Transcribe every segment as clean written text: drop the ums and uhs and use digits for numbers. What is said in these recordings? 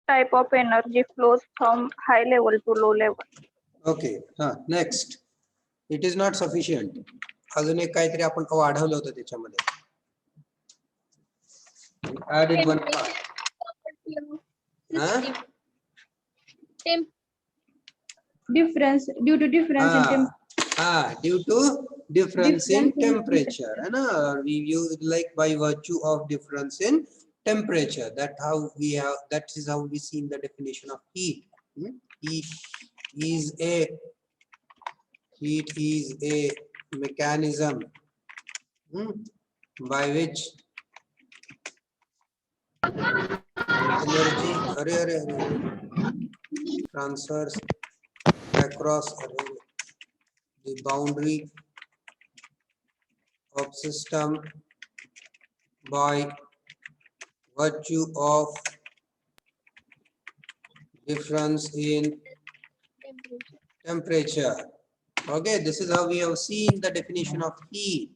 type of energy flows from high level to low level. Okay, next. It is not sufficient. अजून एक काहीतरी आपण वाढवलं होतं त्याच्यामध्ये. Added one part. Difference due to difference in temperature. Due to difference in temperature. We use like by virtue of difference in temperature. That is how we see in the definition of heat. Heat is a mechanism by which energy transfers across the boundary of system by virtue of difference in temperature. Okay, this is how we have seen the definition of heat,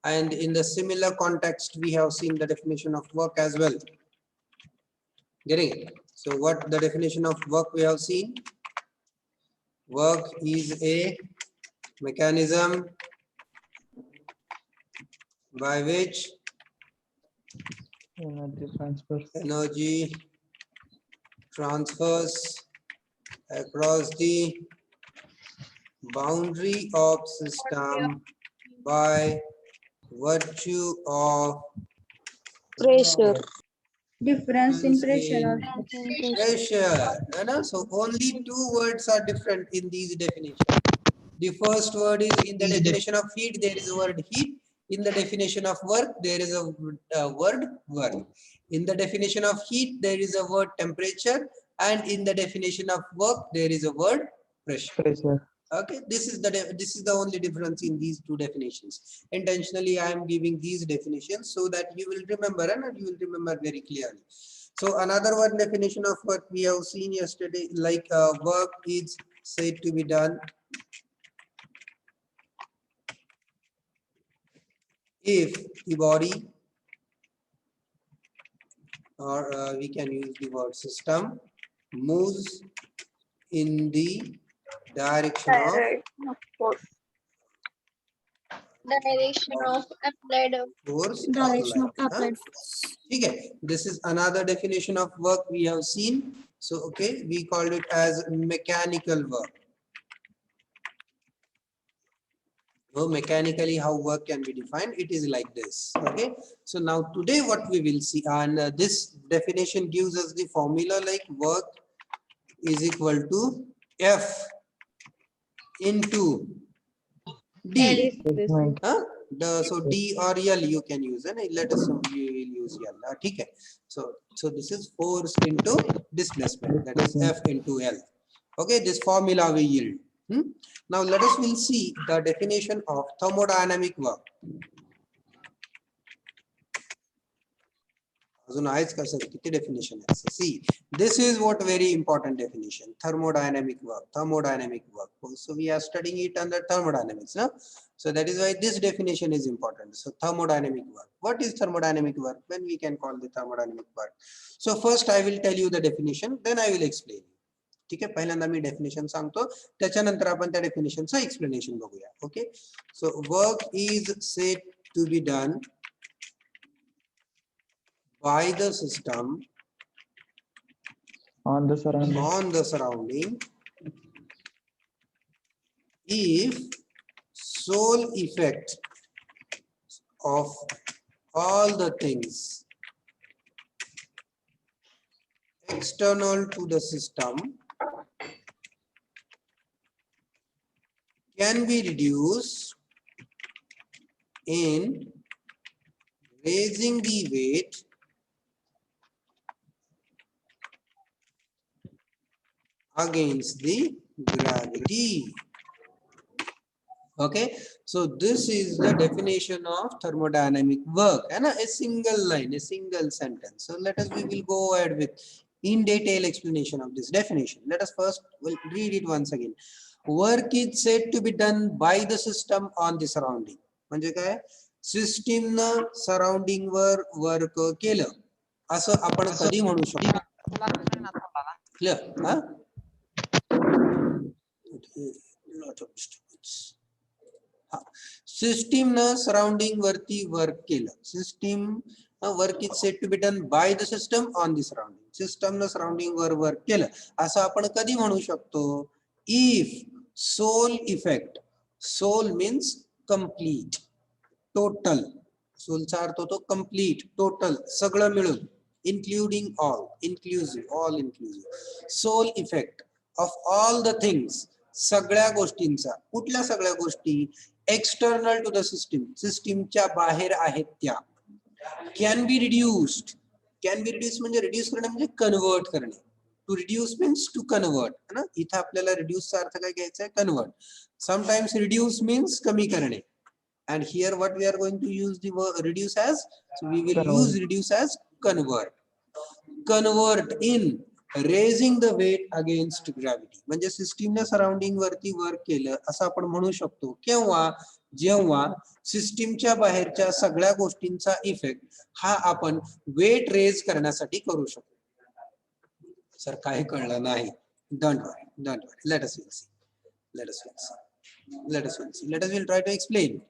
and in the similar context we have seen the definition of work as well. Getting it? So what the definition of work we have seen? Work is a mechanism by which energy transfers across the boundary of system by virtue of pressure. Difference in pressure. So only two words are different in these definitions. The first word is in the definition of heat, there is a word heat. In the definition of work, there is a word work. In the definition of heat, there is a word temperature, and in the definition of work, there is a word pressure. Okay, this is the only difference in these two definitions. Intentionally I am giving these definitions so that you will remember, and you will remember very clearly. So another one definition of work we have seen yesterday, like work is said to be done if the body, or we can use the word system, moves in the direction of force. Direction of applied force. applied. Okay, this is another definition of work we have seen. So okay, we called it as mechanical work. So mechanically how work can be defined, it is like this. Okay, so now today what we will see, and this definition gives us the formula like work is equal to F into D. So D or L you can use, and let us know we will use L. Okay, so this is force into displacement, that is F into L. Okay, this formula we yield. Now let us will see the definition of thermodynamic work. Definition. See, this is what very important definition. Thermodynamic work. So we are studying it under thermodynamics. No? So that is why this definition is important. So thermodynamic work. What is thermodynamic work? When we can call the thermodynamic work? So first I will tell you the definition, then I will explain. ठीक आहे, पहिल्यांदा मी definition सांगतो, त्याच्यानंतर आपण त्या डेफिनेशनचं explanation बघूया. Okay, so work is said to be done by the system on the surrounding if sole effect of all the things external to the system can be reduced in raising the weight against the gravity. Okay, so this is the definition of thermodynamic work, and a single line, a single sentence. So we will go ahead with in detail explanation of this definition. Let us first read it once again. Work is said to be done by the system on the surrounding. म्हणजे काय, system न surrounding वर work केलं असं आपण कधी म्हणू शकतो. Clear? Huh? Lot of disturbance. System na surrounding वरती work केलं. System work is said to be done by the system on the surrounding. System na surrounding were work केलं. असं आपण कधी म्हणू शकतो? If sole effect, sole means complete, total. Sole चा अर्थ होतो complete, total, सगळं मिळून, including all, inclusive, all inclusive. Sole effect of all the things, सगळ्या गोष्टींचा, कुठल्या सगळ्या गोष्टी? एक्सटर्नल टू द सिस्टीम, सिस्टीमच्या बाहेर आहेत त्या. Can be reduced, can be reduce म्हणजे रिड्यूस करणे म्हणजे कन्वर्ट करणे. To reduce means to convert, है ना? इथं आपल्याला रिड्यूसचा अर्थ काय घ्यायचा आहे? कन्वर्ट. समटाइम्स रिड्यूस मीन्स कमी करणे. And here what we are going to use the word reduce as? So we will use reduce as convert. Convert in raising the weight against gravity. म्हणजे सिस्टीमने सराउंडिंग वरती work केलं असं आपण म्हणू शकतो. केव्हा? जेव्हा सिस्टीमच्या बाहेरच्या सगळ्या गोष्टींचा इफेक्ट हा आपण वेट रेज करण्यासाठी करू शकतो. सर काही कळलं नाही. Don't worry, don't worry. Let us see. Let us see. Let us see. Let us will try to explain.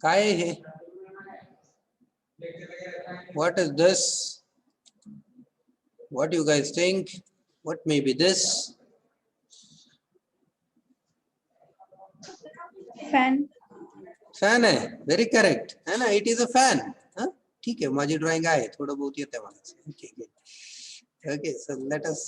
काय हे? What is this? What do you guys think? What may be this? Fan. Fan आहे. Very correct है ना? It is a fan. ठीक आहे, माझी drawing आहे, थोडं बहुत येते मला. ओके, सो लेट अस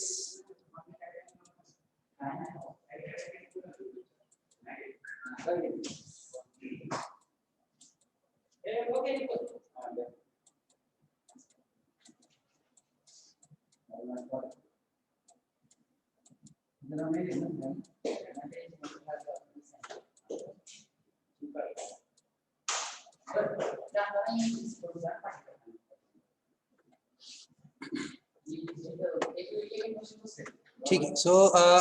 ठीक है. So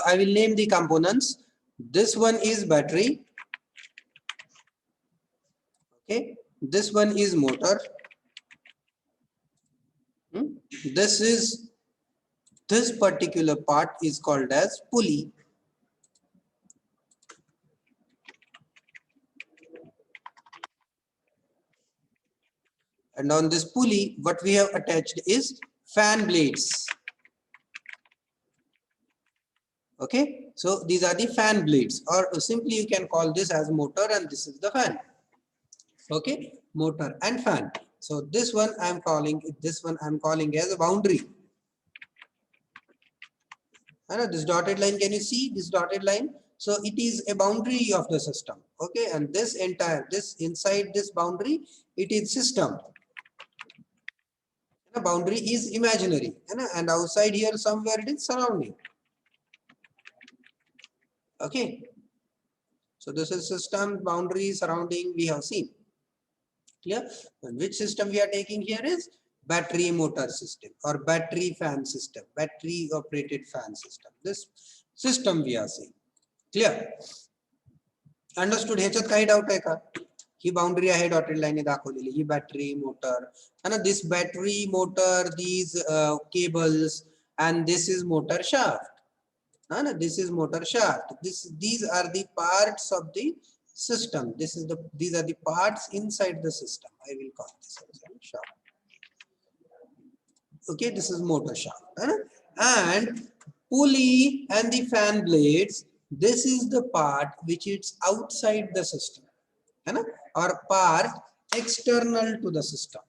I will name the components. This one is battery. Okay, this one is motor. This particular part is called as pulley. And on this pulley, what we have attached is fan blades. Okay, so these are the fan blades, or simply you can call this as motor and this is the fan. Okay, motor and fan. So this one I am calling as a boundary. And this dotted line, can you see this dotted line? So it is a boundary of the system. Okay, and this inside this boundary, it is system. The boundary is imaginary, and outside here somewhere it is surrounding. Okay, so this is system, boundary, surrounding we have seen. Clear? And which system we are taking here is battery motor system or battery fan system, battery operated fan system. This system we are saying. Clear? Understood? ह्याच्यात काही doubt आहे का? ही boundary आहे dotted लाईनने दाखवलेली, ही battery motor है ना. This battery motor, these cables, and this is motor shaft. No, this is motor shaft. These are the parts of the system. These are the parts inside the system. I will call this as a shaft. Okay, this is motor shaft. And pulley and the fan blades. This is the part which is outside the system, or part external to the system.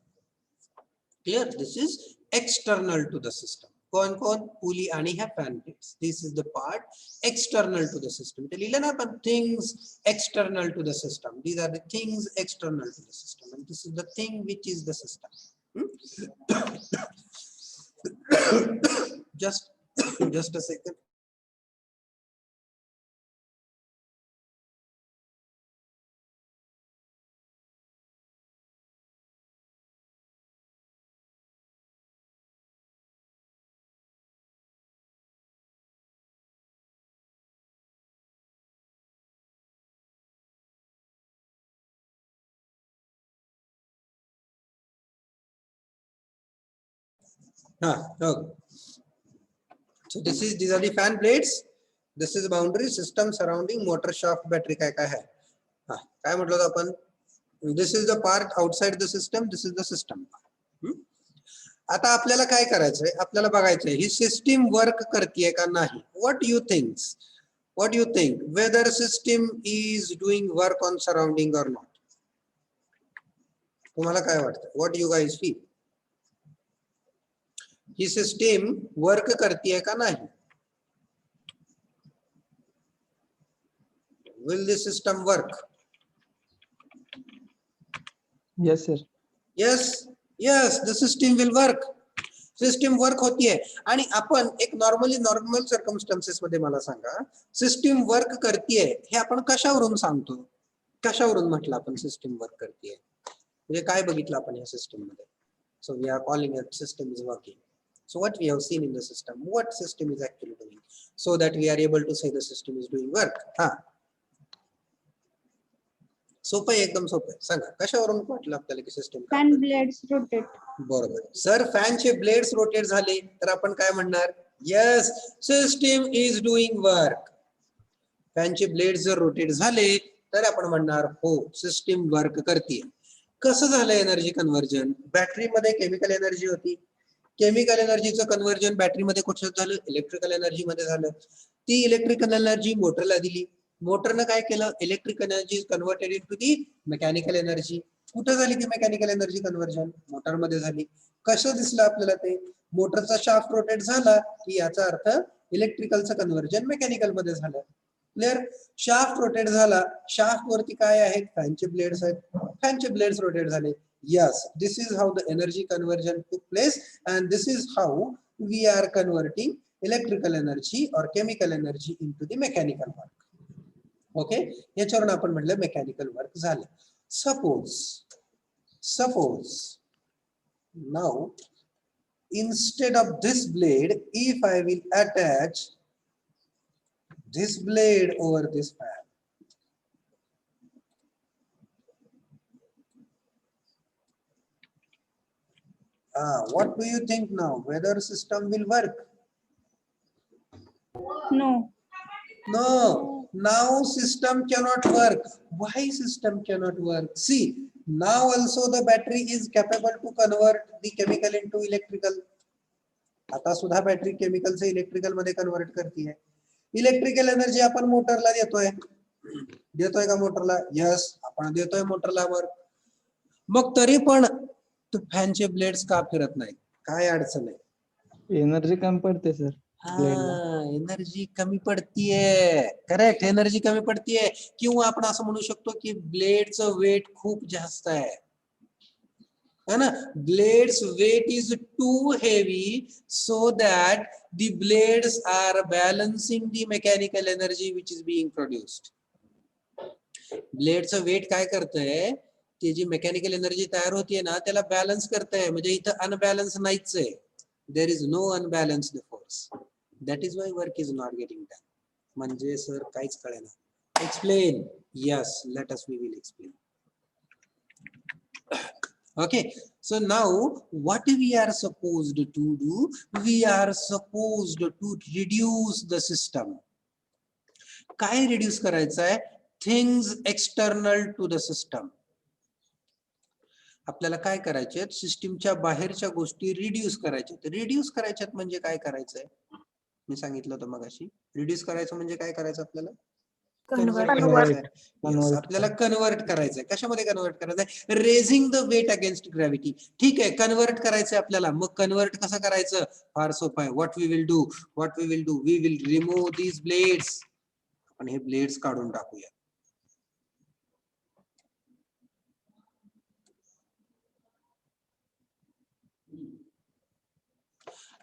Clear? This is external to the system. कौन pulley आणि ह्या fan blades. This is the part external to the system. इथे लिहिलं ना आपण things external to the system. These are the things external to the system, and this is the thing which is the system. Just a second. Okay. So these are the fan blades. This is boundary system surrounding motor shaft battery. काय है? काय म्हटलं आपण? This is the part outside the system. This is the system. आता आपल्याला काय करायचंय? आपल्याला बघायचंय ही सिस्टीम वर्क करतेय का नाही? What do you think? What do you think? Whether system is doing work on surrounding or not? तुम्हाला काय वाटतं? What do you guys feel? He system work करतीये का नाही? Will the system work? Yes, sir. Yes, the system will work. System work होतीये आणि आपण एक नॉर्मल सर्कमस्टन्सेस मध्ये मला सांगा, सिस्टीम वर्क करतीये हे आपण कशावरून सांगतो? कशावरून म्हटलं आपण सिस्टीम वर्क करतीये? म्हणजे काय बघितलं आपण या सिस्टीम मध्ये? So we are calling it system is working. So what we have seen in the system, what system is actually doing, so that we are able to say the system is doing work. सोपं आहे, एकदम सोपं आहे. सांगा कशावरून वाटलं आपल्याला की system Fan blades rotate. बरोबर. सर फॅनचे ब्लेड्स रोटेट झाले तर आपण काय म्हणणार? Yes, system is doing work. फॅनचे ब्लेड्स जर रोटेट झाले तर आपण म्हणणार हो, सिस्टीम वर्क करते. कसं झालं एनर्जी कन्व्हर्जन? बॅटरीमध्ये केमिकल एनर्जी होती, केमिकल एनर्जीचं कन्व्हर्जन बॅटरीमध्ये कुठं झालं? इलेक्ट्रिकल एनर्जी मध्ये झालं. ती इलेक्ट्रिकल एनर्जी मोटरला दिली, मोटरनं काय केलं? Electrical energy converted into the mechanical energy. कुठं झाली ती मेकॅनिकल एनर्जी कन्व्हर्जन? मोटर मध्ये झाली. कसं दिसलं आपल्याला ते? मोटरचा शाफ्ट रोटेट झाला की याचा अर्थ इलेक्ट्रिकलचं कन्व्हर्जन मेकॅनिकल मध्ये झालं. क्लिअर? शाफ्ट रोटेट झाला, शाफ्ट वरती काय आहेत? फॅनचे ब्लेड्स आहेत, फॅनचे ब्लेड्स रोटेट झाले. Yes, this is how the energy conversion took place, and this is how we are converting electrical energy or chemical energy into the mechanical work. Okay, याच्यावरून आपण म्हटलं mechanical work झालं. Suppose now instead of this blade, if I will attach this blade over this fan, what do you think now? Whether system will work? No. No, now system cannot work. Why system cannot work? See, now also the battery is capable to convert the chemical into electrical. आता सुद्धा battery chemical से electrical मध्ये convert करते. Electrical energy आपण मोटरला देतोय का मोटरला? Yes, आपण देतोय मोटरला वर्क. मग तरी पण तो फॅनचे ब्लेड्स का फिरत नाही? काय अडचण आहे? एनर्जी कमी पडते सर. एनर्जी कमी पडतीये. करेक्ट, एनर्जी कमी पडतीये. किंवा आपण असं म्हणू शकतो की ब्लेडचं वेट खूप जास्त आहे, है ना. Blades weight is too heavy so that the blades are balancing the mechanical energy which is being produced. ब्लेडचं वेट काय करतंय? ती जी मेकॅनिकल एनर्जी तयार होतीये ना त्याला बॅलन्स करते, म्हणजे इथं अनबॅलन्स नाहीच आहे. There is no unbalanced force. That is why work is not getting done. म्हणजे सर काहीच कळेना. Explain. Yes, let us we will explain. Okay, so now what we are supposed to do, we are supposed to reduce the system. काय reduce करायचं आहे? Things external to the system. आपल्याला काय करायचे? सिस्टीमच्या बाहेरच्या गोष्टी रिड्यूस करायच्या. रिड्यूस करायच्यात म्हणजे काय करायचंय? मी सांगितलं होतं मगाशी. रिड्यूस करायचं म्हणजे काय करायचं आपल्याला? कन्वर्ट करायचंय. Yes, आपल्याला कन्वर्ट करायचंय. कशामध्ये कन्वर्ट करायचंय? Raising the weight against gravity. ठीक आहे, कन्वर्ट करायचंय आपल्याला. मग कन्वर्ट कसं करायचं? फार सोपं आहे. What we will do, we will remove these blades. आपण हे ब्लेड्स काढून टाकूया.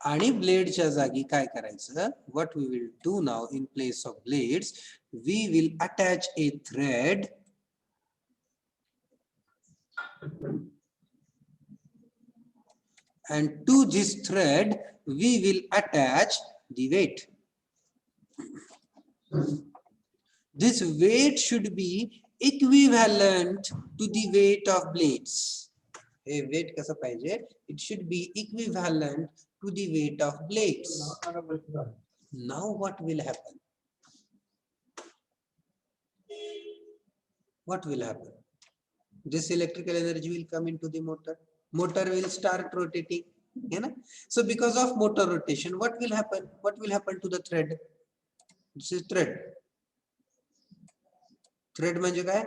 आणि ब्लेडच्या जागी काय करायचं? What we will do now in place of blades, we will attach a thread and to this thread we will attach the weight. This weight should be equivalent to the weight of blades. हे weight कसं पाहिजे? It should be equivalent to the weight of blades. Now what will happen? What will happen? This electrical energy will come into the motor. Motor will start rotating. You know? So because of motor rotation, what will happen? What will happen to the thread? This is thread. Thread म्हणजे काय?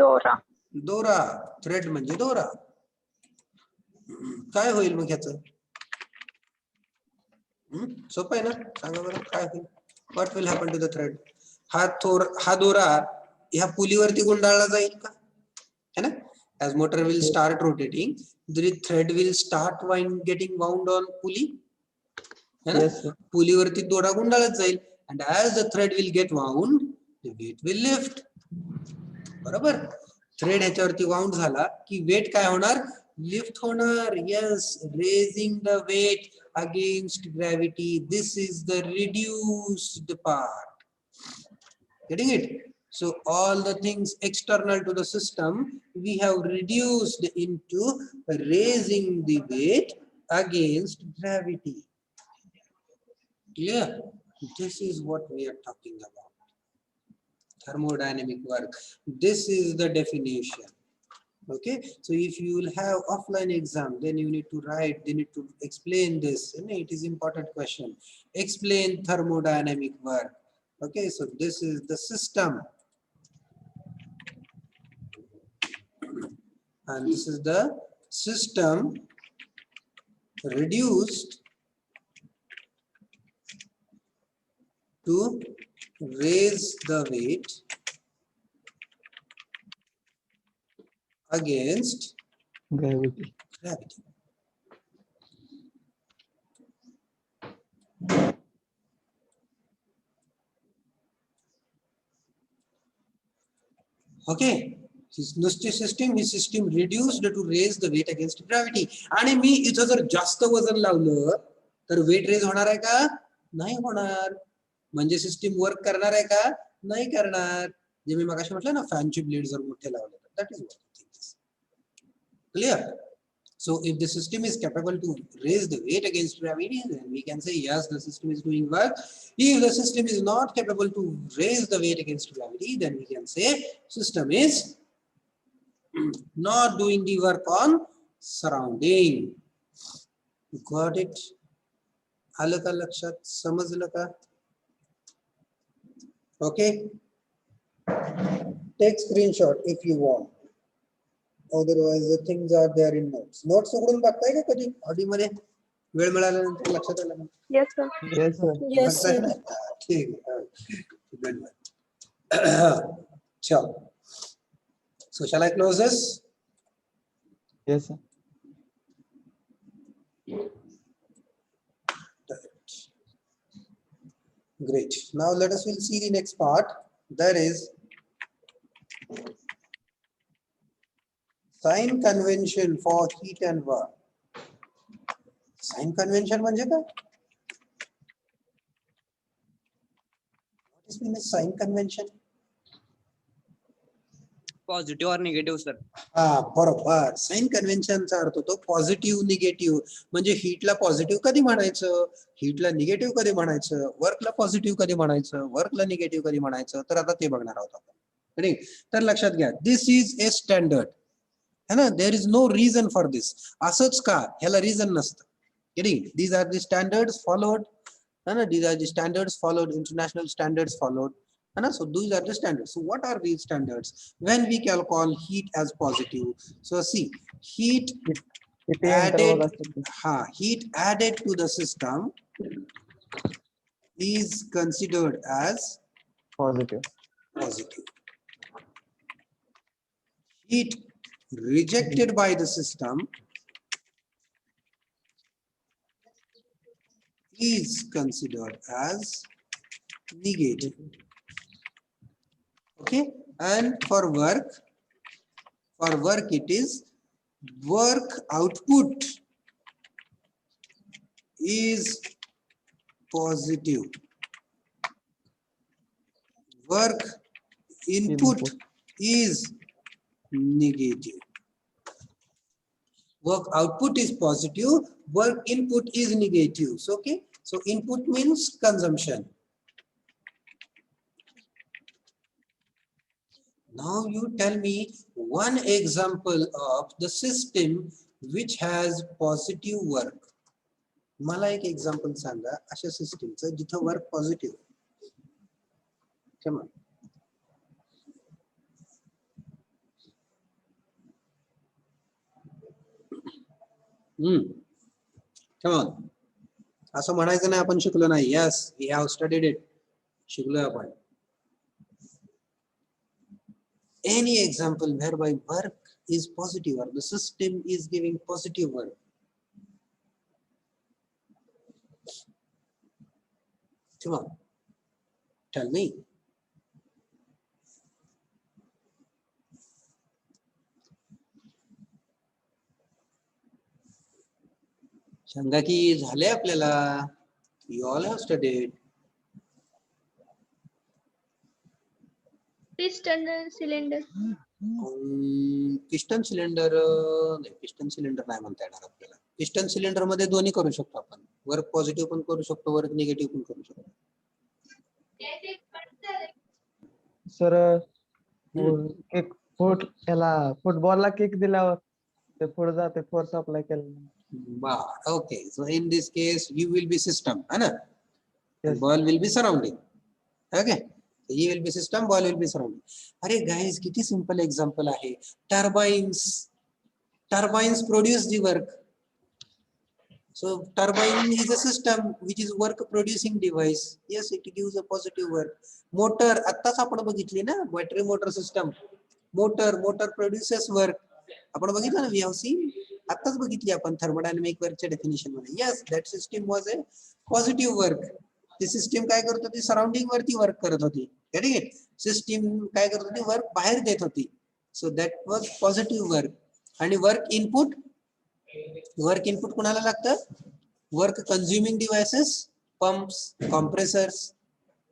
दोरा. दोरा. Thread म्हणजे दोरा. काय होईल मग ह्याचं? सोपं आहे ना? सांगा बरं काय होईल? What will happen to the thread? हा दोरा ह्या पुलीवरती गुंडाळला जाईल का? है ना? As motor will start rotating, the thread will start getting wound on pulley. है ना? Yes, sir. पुलीवरती दोरा गुंडाळत जाईल. And as the thread will get wound, the weight will lift. बरोबर? थ्रेड ह्याच्यावरती वाउंड झाला की वेट काय होणार? लिफ्ट होणार. Yes, raising the weight against gravity. This is the reduced part. Getting it? So all the things external to the system we have reduced into raising the weight against gravity. Clear? This is what we are talking about. Thermodynamic work. This is the definition. Okay, so if you will have offline exam, then you need to write, they need to explain this. It is important question. Explain thermodynamic work. Okay, so this is the system, and this is the system reduced to raise the weight against Gravity. gravity. Okay, नुसती system he system reduced to raise the weight against gravity. आणि मी इथं जर जास्त वजन लावलं तर wait raise होणार आहे का? नाही होणार. म्हणजे सिस्टीम वर्क करणार आहे का? नाही करणार. जे मी मगाशी म्हटलं ना, फॅनचे ब्लेड जर मोठे लावले तर that is what. Clear? So if the system is capable to raise the weight against gravity, then we can say yes, the system is doing work. If the system is not capable to raise the weight against gravity, then we can say system is not doing the work on surrounding. Got it? आलं का लक्षात? समजलं का? Okay. Take screenshot if you want. Otherwise the things are there in notes. Notes उघडून बघताय का कधी Audi मध्ये? वेळ मिळाल्यानंतर लक्षात आलं ना? Yes, sir. Yes, sir. Yes, sir. ठीक आहे. चलो. So shall I close this? Yes, sir. Great. Now let us will see the next part. there is sign convention for heat and work. Sign convention म्हणजे काय? What is mean a sign convention? Positive और negative sir. हा बरोबर. Sign कन्व्हेन्शनचा अर्थ होतो positive negative. म्हणजे हीटला positive कधी म्हणायचं, हीटला negative कधी म्हणायचं, वर्कला पॉझिटिव्ह कधी म्हणायचं, वर्कला निगेटिव्ह कधी म्हणायचं, तर आता ते बघणार आहोत आपण. ठीक. तर लक्षात घ्या, दिस इज ए स्टँडर्ड है ना. There is no reason for this. असंच का, ह्याला रिझन नसतं. These are the standards followed है ना. These are the standards followed, international standards followed. So these are the standards. So what are these standards? When we can call heat as positive. So see, heat added to the system is considered as positive. Heat rejected by the system is considered as negative. Okay, and for work it is work output is positive, work input is negative. Work output is positive, work input is negative. So okay, so input means consumption. Now you tell me one example of the system which has positive work. मला एक example सांगा अशा सिस्टीमचं जिथं work positive. Come on. Come on. असं म्हणायचं नाही आपण शिकलो नाही. Yes, we have studied it. शिकलोय आपण. Any example whereby work is positive or the system is giving positive work. Come on, tell me. सांगा की झाले आपल्याला. You all have studied. Piston cylinder. Piston cylinder नाही, पिस्टन सिलेंडर नाही म्हणता येणार आपल्याला. पिस्टन सिलेंडर मध्ये दोन्ही करू शकतो आपण. वर्क पॉझिटिव्ह पण करू शकतो, वर्क निगेटिव्ह पण करू शकतो. सर एक फुटबॉलला किक दिल्यावर ते पुढे जाते, फोर्स अप्लाय केला. Okay, so in this case you will be system है ना. Yes. Ball will be surrounding. Okay, he will be system, ball will be surrounding. अरे guys, किती simple example आहे. Turbines produce the work. So turbine is a system which is work producing device. Yes, it gives a positive work. Motor आत्ताच आपण बघितली ना, battery motor system. Motor produces work. आपण बघितलं ना, we have seen. आत्ताच बघितली आपण thermodynamic वर्कच्या डेफिनेशन मध्ये. Yes, that system was a positive work. ती सिस्टीम काय करत होती, सराउंडिंग वरती वर्क करत होती. ठीक आहे. सिस्टीम काय करत होती, वर्क बाहेर देत होती. So that was positive work. आणि वर्क इनपुट कोणाला लागतं, work consuming devices, pumps, compressors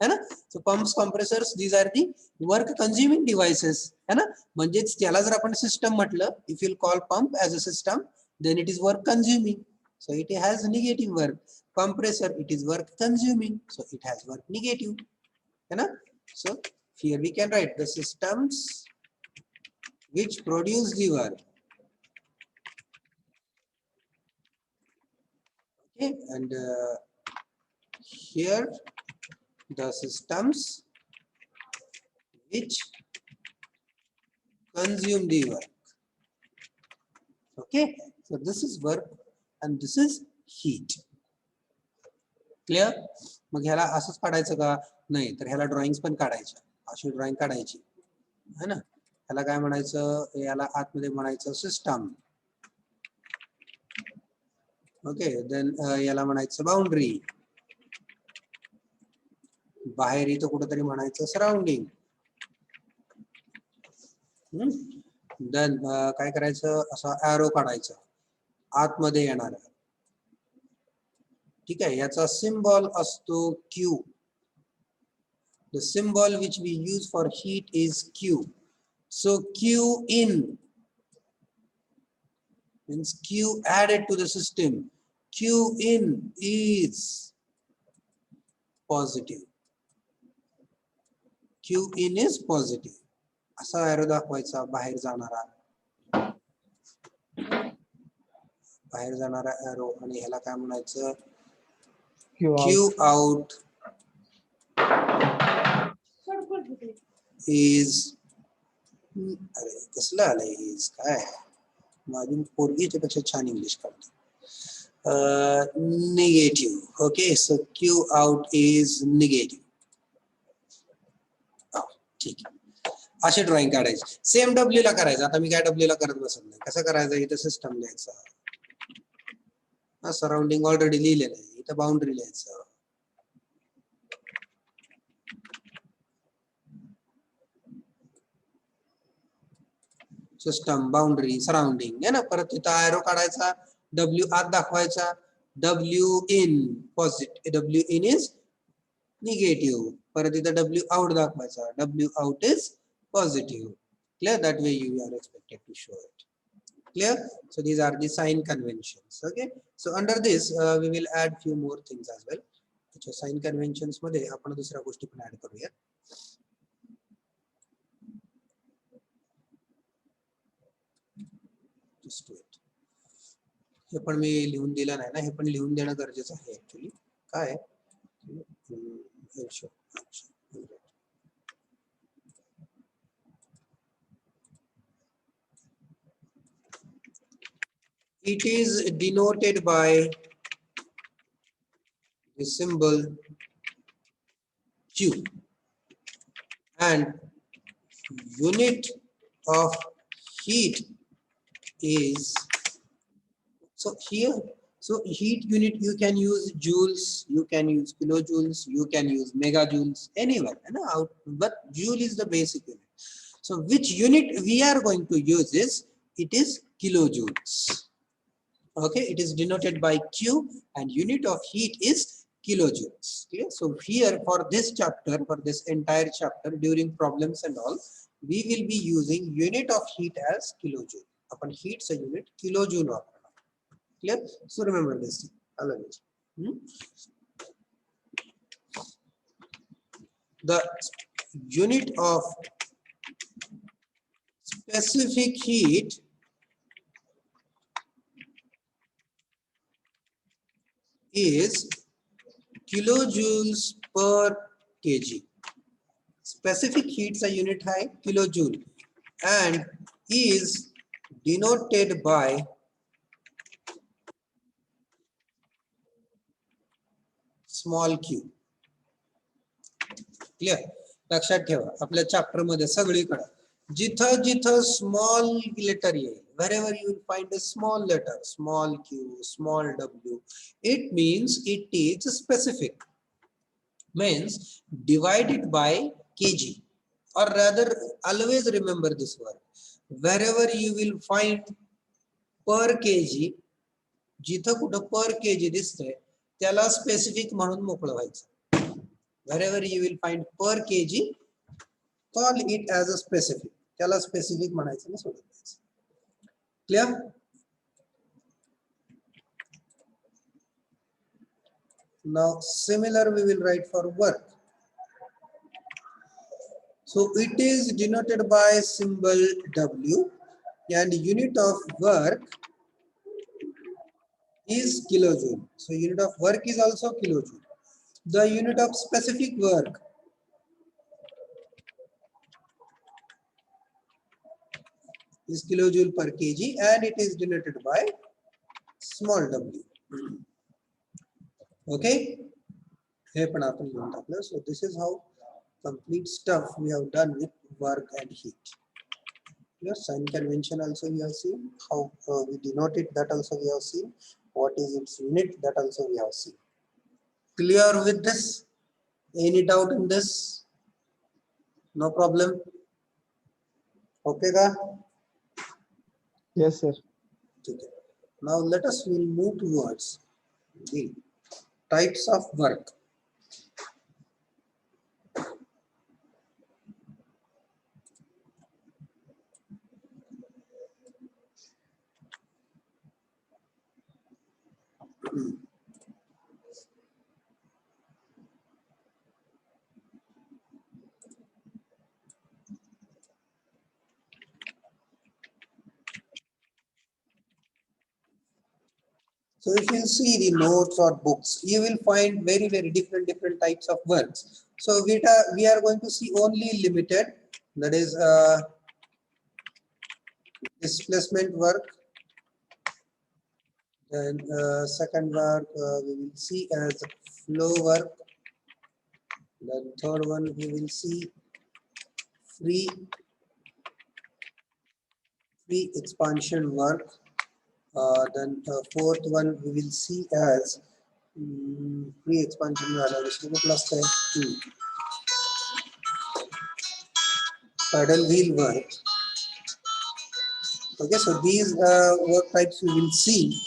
है ना. So pumps, compressors, these are the work consuming devices है ना. म्हणजेच त्याला जर आपण सिस्टम म्हटलं, if you call pump as a system, then it is work consuming. So it has negative work. Compressor, it is work consuming, so it has work negative. है ना? So here we can write the systems which produce the work. Okay, and here the systems which consume the work. Okay, so this is work and this is heat. Clear? मग ह्याला असंच काढायचं का, नाही तर ह्याला drawings पण काढायच्या. अशी ड्रॉइंग काढायची है ना. ह्याला काय म्हणायचं, याला आतमध्ये म्हणायचं सिस्टम. ओके, देन याला म्हणायचं बाउंड्री. बाहेर इथं कुठेतरी म्हणायचं सराउंडिंग. देन काय करायचं, असा एरो काढायचा आतमध्ये येणार. ठीक आहे, याचा सिम्बॉल असतो Q. The symbol which we use for heat is Q. So Q in means Q added to the system. Q in is positive. Q in is positive. असा एरो दाखवायचा बाहेर जाणारा, बाहेर जाणारा एरो, आणि ह्याला काय म्हणायचं, Q out is, अरे कसलं आलंय is, काय माझी पोरगीच्या पेक्षा छान इंग्लिश काढते, negative. Okay, so Q out is negative. ठीक आहे, असे ड्रॉइंग काढायचे. सेम डब्ल्यू ला करायचं. आता मी काय डब्ल्यू ला करत बसत नाही. कसं करायचं, इथं सिस्टम लिहायचं, सराउंडिंग ऑलरेडी लिहिलेलं आहे, इथं बाउंड्री लिहायचं. सिस्टम, बाउंड्री, सराउंडिंग आहे ना. परत इथं एरो काढायचा, डब्ल्यू आत दाखवायचा, W in positive, W in is negative. परत इथं डब्ल्यू आउट दाखवायचा, W out is positive. Clear? That way you are expected to show it. Clear? So these are the sign conventions. Okay, so under this we will add few more things as well. So sign conventions मध्ये आपण दुसऱ्या गोष्टी पण add करूया. Just wait. हे पण मी लिहून दिलं नाही ना, हे पण लिहून देणं गरजेचं आहे ऍक्च्युली. काय it is denoted by the symbol Q, and unit of heat is, so here, so heat unit you can use joules, you can use kilojoules, you can use megajoules, anywhere, but joule is the basic unit. So which unit we are going to use is, it is kilojoules. Okay, it is denoted by Q, and unit of heat is kilojoules. Okay, so here for this chapter, for this entire chapter, during problems and all, we will be using unit of heat as kilojoule. Upon heat sa unit kilojoule वापरणार. Clear? So remember this. The unit of specific heat is kilojoules per kg. Specific heat a unit hai kilojoule, and is denoted by small q. Clear? लक्षात ठेवा, आपल्या chapter मध्ये सगळीकडे जिथं जिथं small letter येईल, wherever you will find a small letter, small q, small w, it means it is specific, means divided by kg, or rather always remember this word, wherever you will find per kg, जिथं कुठं per kg दिसतंय त्याला specific म्हणून मोकळं व्हायचं. Wherever you will find per kg, call it as a specific. त्याला specific म्हणायचं ना, सोडून द्यायचं. Clear? Now similar we will write for work. So it is denoted by symbol W, and unit of work is kilojoule. So unit of work is also kilojoule. The unit of specific work is kilojoule per kg, and it is denoted by small w. Okay, so this is how complete stuff we have done with work and heat. Your sign convention also we have seen, how we denote it, that also we have seen, what is its unit, that also we have seen. Clear with this? Any doubt in this? No problem. Okay का? Yes, sir. ठीक है. Now let us will move towards the types of work. So if you see the notes or books, you will find very different types of works. So we are going to see only limited, that is displacement work. Then second work we will see as flow work. The third one we will see free expansion work. Then fourth one we will see as free expansion plus paddle wheel work. Okay, so these work types we will see.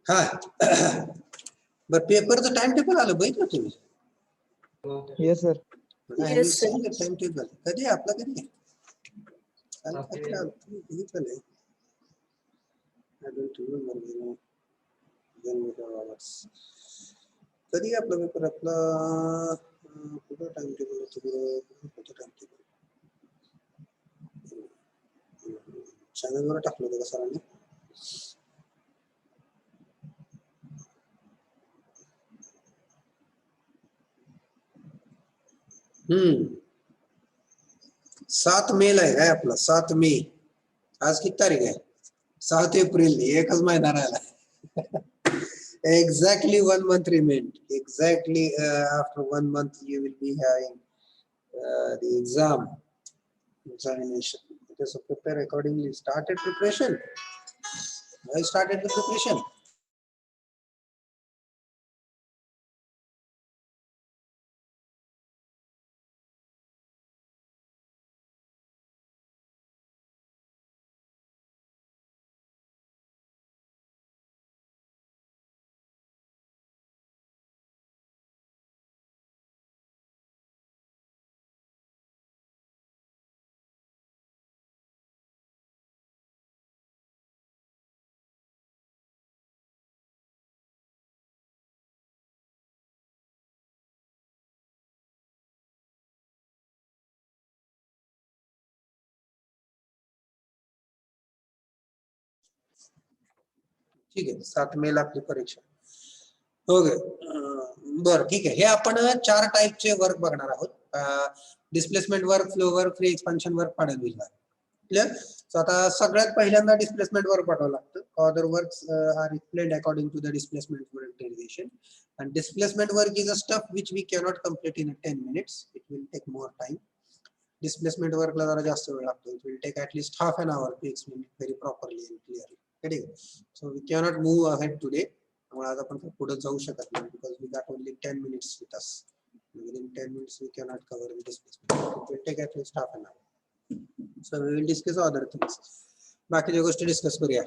हाँ but paper the timetable आलं बघितलं तुम्ही? Yes, sir. I Yes, will sir. see the timetable. कधी आपला कधी? काल कधी आलं? तुम्ही बघितलं नाही? I don't remember, you know. Then we have hours. कधी आपला पेपर आपला कुठं timetable होतं? कुठं timetable? चॅनल वर टाकलं होतं का सरांनी? हम्म 7 मे ला आहे काय आपला 7 मे आज किती तारीख आहे 7 एप्रिल एकच महिना राहिला exactly 1 month remained exactly after 1 month you will be having the examination. Okay, so prepare accordingly. Started preparation. I started the preparation. ठीक आहे 7 मेला आपली परीक्षा. ओके बरं ठीक आहे. हे आपण 4 टाईपचे वर्क बघणार आहोत. Displacement work, flow work, free expansion work, paddle wheel work. Clear. So आता सगळ्यात पहिल्यांदा डिस्प्लेसमेंट वर्क पाठवावं लागतं. Other works are explained according to the displacement work derivation. And displacement work is a stuff which we cannot complete in 10 minutes. It will take more time. Displacement work ला जरा जास्त वेळ लागतो. It will take at least half an hour to explain it very properly and clearly. ठीक आहे. So we cannot move ahead today. त्यामुळे आज आपण पुढे जाऊ शकत नाही because we got only 10 minutes with us. Within 10 minutes we cannot cover the displacement. It will take at least half an hour. So we will discuss other things. बाकीच्या गोष्टी discuss करूया.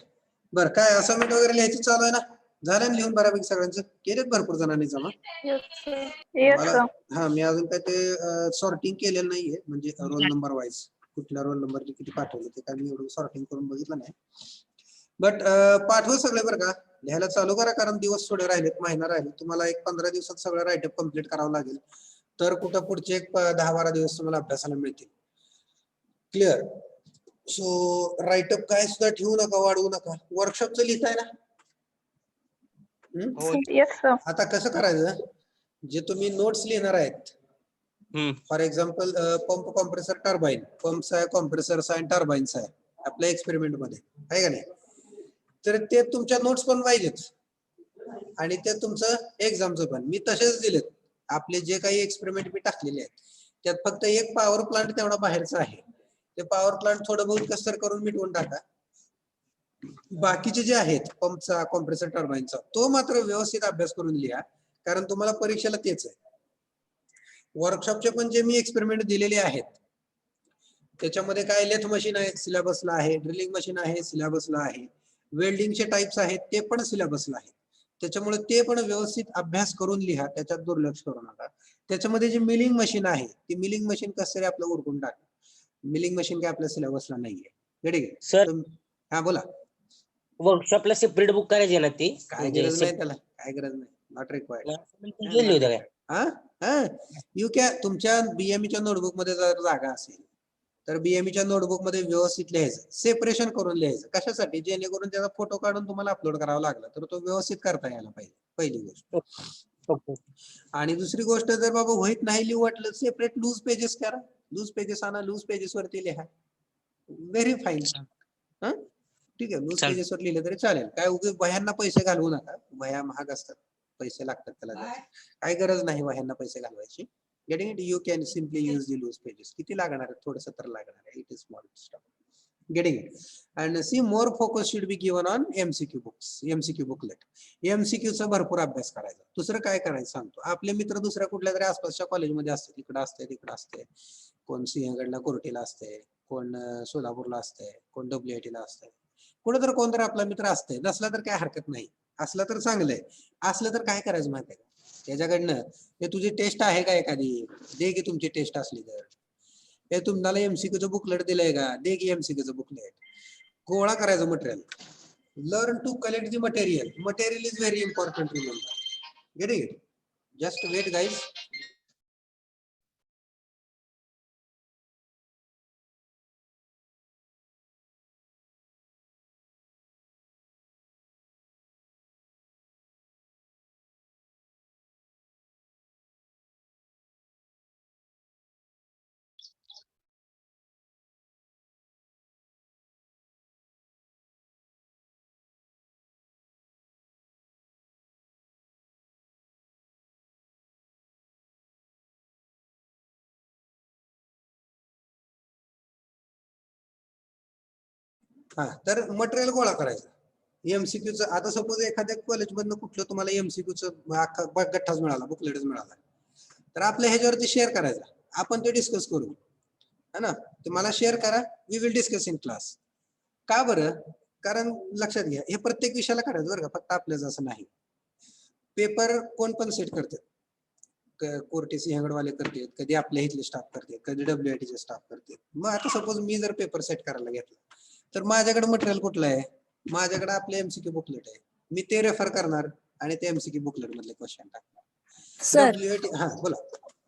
बरं काय असाइनमेंट वगैरे लिहायचं चालू आहे ना? झालं ना लिहून बऱ्यापैकी सगळ्यांचं? केलेत भरपूर जणांनी जमा. Yes, मला sir. हा मी अजून काय ते सॉर्टिंग केलेलं नाहीये म्हणजे रोल नंबर वाईज कुठल्या रोल नंबरचे किती पाठवले ते काय मी एवढं सॉर्टिंग करून बघितलं नाही. बट पाठवा सगळे बरं का. लिहायला चालू करा कारण दिवस थोडे राहिलेत, महिना राहिले. तुम्हाला एक 15 दिवसात सगळं राईटअप कम्प्लीट करावं लागेल. तर कुठं पुढचे एक 10-12 दिवस तुम्हाला अभ्यासाला मिळतील. क्लिअर. सो राईटअप काय सुद्धा ठेवू नका, वाढवू नका. वर्कशॉपचं लिहिताय ना? Yes, sir. आता कसं करायचं, जे तुम्ही नोट्स लिहिणार आहेत for example pump, compressor, turbine. Pumps आहे, कॉम्प्रेसर्स आहे, टर्बाईन्स आहे आपल्या एक्सपेरिमेंट मध्ये आहे का नाही. तर ते तुमच्या नोट्स पण पाहिजेत आणि ते तुमचं एक्झामचं पण. मी तसेच दिलेत. आपले जे काही एक्सपेरिमेंट मी टाकलेले आहेत त्यात फक्त एक पॉवर प्लांट तेवढा बाहेरचा आहे. ते पॉवर प्लांट थोडं बहुत कसर करून मिटवून टाका. बाकीचे जे आहेत पंपचा, कॉम्प्रेसर, टर्बाईनचा तो मात्र व्यवस्थित अभ्यास करून लिहा कारण तुम्हाला परीक्षेला तेच आहे. वर्कशॉपचे पण जे मी एक्सपेरिमेंट दिलेले आहेत त्याच्यामध्ये काय लेथ मशीन आहे सिलेबसला आहे, ड्रिलिंग मशीन आहे सिलेबसला आहे, वेल्डिंगचे टाइप्स आहेत ते पण सिलेबसला आहेत. त्याच्यामुळे ते पण व्यवस्थित अभ्यास करून लिहा, त्याच्यात दुर्लक्ष करू नका. त्याच्यामध्ये जे मिलिंग मशीन आहे ती मिलिंग मशीन कसं तरी आपलं उरकून टाका. मिलिंग मशीन काय आपल्या सिलेबसला नाहीये. ठीक सर आहे. हा बोला. वर्कशॉपला सेपरेट बुक करायची ना ती काय गरज नाही त्याला, काय गरज नाही. Not required. गेली होती काय? यू कॅन तुमच्या बीएमईच्या नोटबुक मध्ये जर जागा असेल तर बीएमईच्या नोटबुक मध्ये व्यवस्थित लिहायचं, सेपरेशन करून लिहायचं. कशासाठी? जेणेकरून त्याचा फोटो काढून तुम्हाला अपलोड करावा लागला तर तो व्यवस्थित करता यायला पाहिजे, पहिली गोष्ट. आणि दुसरी गोष्ट जर बाबा होईत नाही लिहू वाटलं सेपरेट लूज पेजेस करा. लूज पेजेस आणा, लूज पेजेस वरती लिहा. Very fine. ठीक आहे. लूज पेजेस वर लिहिले तरी चालेल. काय उगाच वह्यांना पैसे घालवू नका. वह्या महाग असतात, पैसे लागतात त्याला. काही गरज नाही वह्यांना पैसे घालवायची. Getting it. You can simply use the loose pages. किती लागणार आहे? थोडंसं तर लागणार आहे. It is small stuff. Getting it. And see more focus should be given on MCQ books, MCQ booklet. एमसीक्यूचा भरपूर अभ्यास करायचा. दुसरं काय करायचं सांगतो. आपले मित्र दुसऱ्या कुठल्या तरी आसपासच्या कॉलेजमध्ये असते, तिकडे असते, तिकडे असते. कोण सिंहगडला, कोर्टीला असते, कोण सोलापूरला असते, कोण WIT ला असते. कुठं तर कोणतरी आपला मित्र असते. नसला तर काय हरकत नाही, असलं तर चांगलंय. असलं तर काय करायचं माहिती आहे का? त्याच्याकडनं ते तुझी टेस्ट आहे का एखादी, दे की तुमची टेस्ट असली तर. हे तुम्हाला एमसीक्यूचं बुकलेट दिलंय का, दे की एमसीक्यूचं बुकलेट. गोळा करायचं material. Learn to collect the material. Material is very important. Remember. Get it. Just wait guys. हा तर मटेरियल गोळा करायचं एमसीक्यूचं. आता सपोज एखाद्या कॉलेजमधनं कुठलं तुम्हाला एमसीक्यूचं अख्खा गठ्ठाच मिळाला, बुकलेटच मिळाला, तर आपल्या ह्याच्यावरती शेअर करायचा. आपण ते डिस्कस करू, है ना. ते मला शेअर करा. We will discuss in class. का बरं? कारण लक्षात घ्या हे प्रत्येक विषयाला करायचं बरं का, फक्त आपल्याच असं नाही. पेपर कोण पण सेट करतात. कोर्टी सिंहगडवाले करतात, कधी आपल्या इथले स्टाफ करतात, कधी WIT चे स्टाफ करतात. मग आता सपोज मी जर पेपर सेट करायला घेतला तर माझ्याकडे मटेरियल कुठलं आहे? माझ्याकडे आपले एमसीक्यू बुकलेट आहे. मी ते रेफर करणार आणि ते एमसीक्यू बुकलेट मधले क्वेश्चन टाकणार. सर WIT हा बोला.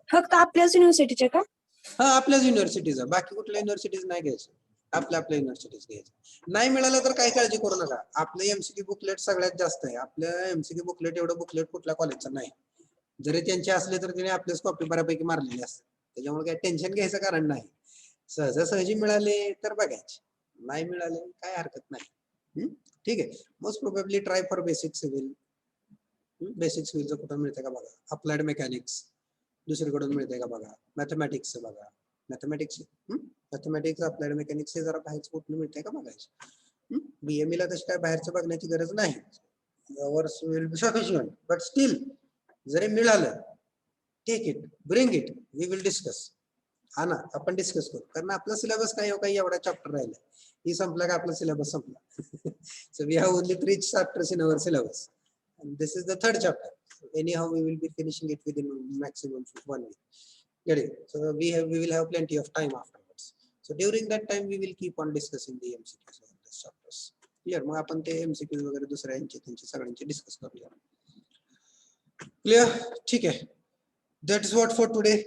फक्त आपल्याच युनिव्हर्सिटीचे का? हा आपल्याच युनिव्हर्सिटीचा, बाकी कुठल्या युनिव्हर्सिटीज नाही घ्यायचं. आपल्या युनिव्हर्सिटीज घ्यायचं. नाही मिळालं तर काही काळजी करू नका. आपलं एमसीक्यू बुकलेट सगळ्यात जास्त आहे. आपल्या एमसीक्यू बुकलेट एवढं बुकलेट कुठल्या कॉलेजचं नाही. जरी त्यांचे असले तर त्याने आपल्याच कॉपी बऱ्यापैकी मारलेली असते. त्याच्यामुळे काही टेन्शन घ्यायचं कारण नाही. सहजासहजी मिळाले तर बघायचे, नाही मिळाले काय हरकत नाही. ठीक आहे. Most probably try for basic civil. Basic सिव्हिलचं कुठं मिळतं का बघा. अप्लाइड मेकॅनिक्स दुसरीकडून मिळते का बघा. मॅथमॅटिक्स बघा. मॅथमॅटिक्स अप्लाइड मेकॅनिक्स हे जरा बाहेरच कुठून मिळते का बघायचं. बीएमई ला तशी काय बाहेरचं बघण्याची गरज नाही. Hours will be sufficient, but still जरी मिळालं, take it, bring it, we will discuss. हा ना, आपण डिस्कस करू. कारण आपला सिलेबस काय काही एवढा चॅप्टर राहिला, ही संपला का आपला सिलेबस संपला. So we have only 3 chapters in our syllabus and this is the 3rd chapter. Anyhow we will be finishing it within maximum 1 week. Get it? So we will have plenty of time afterwards. So during that time we will keep on discussing the MCQs of these chapters. Clear? मग आपण ते MCQs वगैरे दुसऱ्यांचे त्यांचे सगळ्यांचे discuss करूया. Clear? ठीक आहे. That is what for today.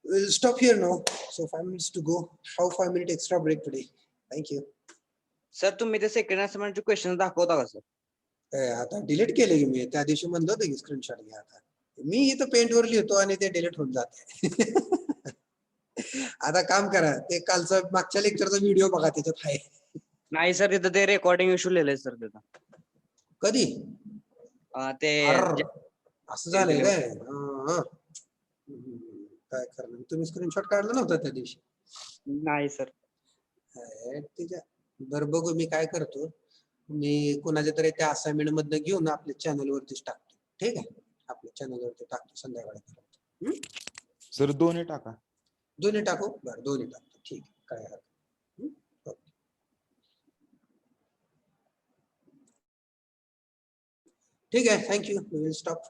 We'll stop here now. So 5 minutes to go. How 5 minute extra break today? Thank you. Sir तुम्ही ते सेकंड असाइनमेंटचे क्वेश्चन दाखवता का सर? आता डिलीट केले की मी त्या दिवशी म्हणलं होतं की स्क्रीनशॉट घ्या. आता मी इथं पेंट वर लिहितो आणि ते डिलीट होऊन जाते. आता काम करा, ते कालचं मागच्या लेक्चरचा व्हिडिओ बघा, त्याच्यात आहे. नाही सर, तिथं ते रेकॉर्डिंग इश्यू लिहिलंय सर तिथं. कधी ते असं झालंय काय? काय करणार, तुम्ही स्क्रीनशॉट काढला नव्हता त्या दिवशी? नाही सर. त्याच्या बरं बघू, मी काय करतो, मी कोणाच्या तरी त्या असाइनमेंट मधनं घेऊन आपल्या चॅनल वरतीच टाकतो. ठीक आहे, आपल्या चॅनल वरती टाकतो संध्याकाळी. सर दोन्ही टाका. दोन्ही टाकू? बरं दोन्ही टाकतो. ठीक आहे, काय हरकत नाही. ठीक आहे, थँक्यू. We will stop.